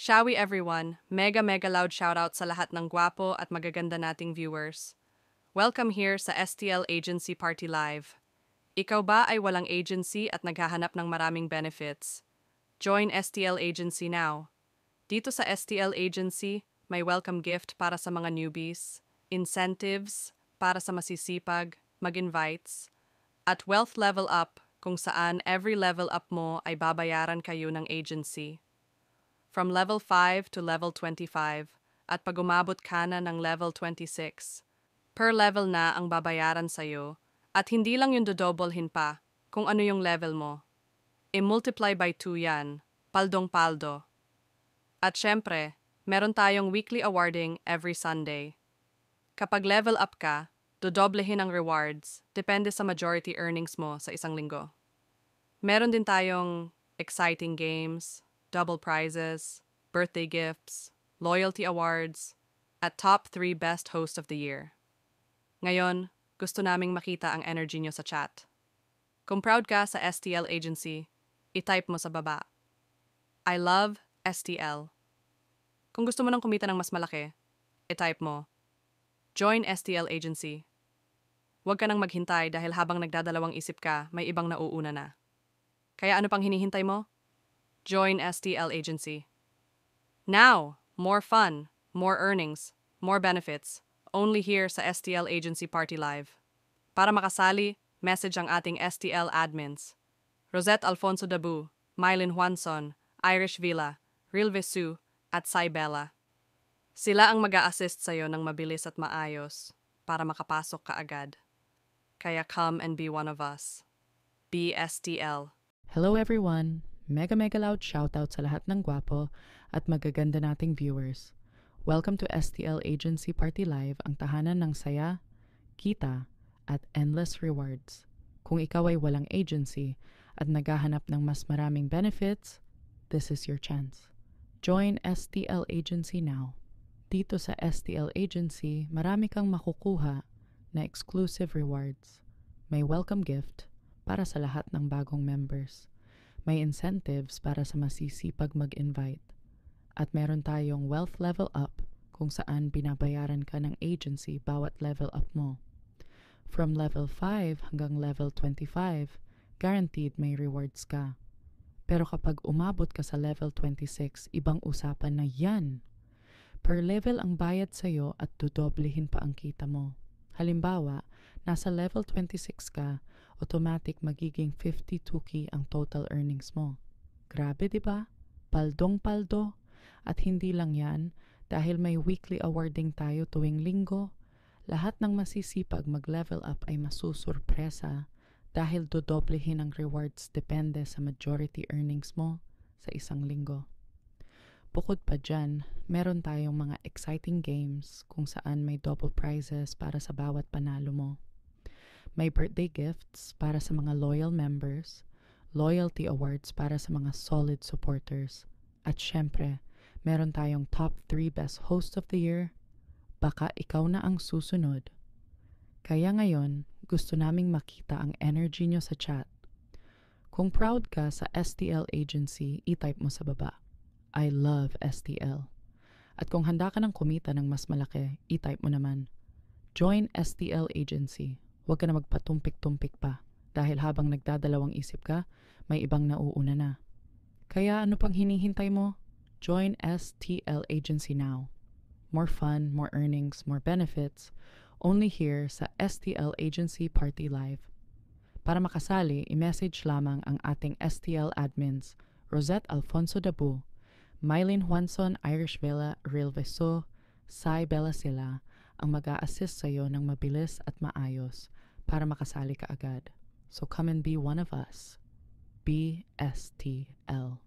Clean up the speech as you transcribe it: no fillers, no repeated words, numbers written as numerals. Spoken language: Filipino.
Shawi everyone, mega loud shoutout sa lahat ng gwapo at magaganda nating viewers. Welcome here sa STL Agency Party Live. Ikaw ba ay walang agency at naghahanap ng maraming benefits? Join STL Agency now. Dito sa STL Agency, may welcome gift para sa mga newbies, incentives para sa masisipag, mag-invites, at wealth level up kung saan every level up mo ay babayaran kayo ng agency. From level 5 to level 25 at pag umabot ka na ng level 26, per level na ang babayaran sa'yo at hindi lang yung dodoblehin pa kung ano yung level mo. I-multiply by 2 yan, paldong-paldo. At syempre, meron tayong weekly awarding every Sunday. Kapag level up ka, dodoblehin ang rewards, depende sa majority earnings mo sa isang linggo. Meron din tayong exciting games, double prizes, birthday gifts, loyalty awards, at top 3 best host of the year. Ngayon, gusto naming makita ang energy nyo sa chat. Kung proud ka sa STL Agency, i-type mo sa baba. I love STL. Kung gusto mo nang kumita ng mas malaki, i-type mo. Join STL Agency. Huwag ka nang maghintay dahil habang nagdadalawang isip ka, may ibang nauuna na. Kaya ano pang hinihintay mo? Join STL Agency. Now, more fun, more earnings, more benefits, only here sa STL Agency Party Live. Para makasali, message ang ating STL admins. Rosette Alfonso Dabu, Mylin Juanson, Irish Villa, Real Vesu, at Cybella. Sila ang mag-a-assist sa'yo ng mabilis at maayos para makapasok ka agad. Kaya come and be one of us. Be STL. Hello everyone! Mega loud shoutout sa lahat ng gwapo at magaganda nating viewers. Welcome to STL Agency Party Live, ang tahanan ng saya, kita, at endless rewards. Kung ikaw ay walang agency at naghahanap ng mas maraming benefits, this is your chance. Join STL Agency now. Dito sa STL Agency, marami kang makukuha na exclusive rewards. May welcome gift para sa lahat ng bagong members. May incentives para sa masisipag mag-invite. At meron tayong wealth level up kung saan binabayaran ka ng agency bawat level up mo. From level 5 hanggang level 25, guaranteed may rewards ka. Pero kapag umabot ka sa level 26, ibang usapan na yan. Per level ang bayad sa'yo at dodoblehin pa ang kita mo. Halimbawa, nasa level 26 ka, automatic magiging 52k ang total earnings mo. Grabe, di ba? Paldong-paldo. At hindi lang yan, dahil may weekly awarding tayo tuwing linggo, lahat ng masisipag mag-level up ay masusurpresa dahil dodoblehin ang rewards depende sa majority earnings mo sa isang linggo. Bukod pa dyan, meron tayong mga exciting games kung saan may double prizes para sa bawat panalo mo. May birthday gifts para sa mga loyal members, loyalty awards para sa mga solid supporters, at syempre, meron tayong top 3 best host of the year. Baka ikaw na ang susunod. Kaya ngayon, gusto naming makita ang energy nyo sa chat. Kung proud ka sa STL Agency, i-type mo sa baba. I love STL. At kung handa ka ng kumita ng mas malaki, i-type mo naman. Join STL Agency. Huwag ka na magpatumpik-tumpik pa dahil habang nagdadalawang isip ka, may ibang nauuna na. Kaya ano pang hinihintay mo? Join STL Agency now. More fun, more earnings, more benefits, only here sa STL Agency Party Live. Para makasali, i-message lamang ang ating STL admins, Rosette Alfonso Dabu, Mylin Juanson, Irish Villa, Real Vesu, Cybella sila ang mag-a-assist sa'yo ng mabilis at maayos para makasali ka agad. So come and be one of us. Be STL.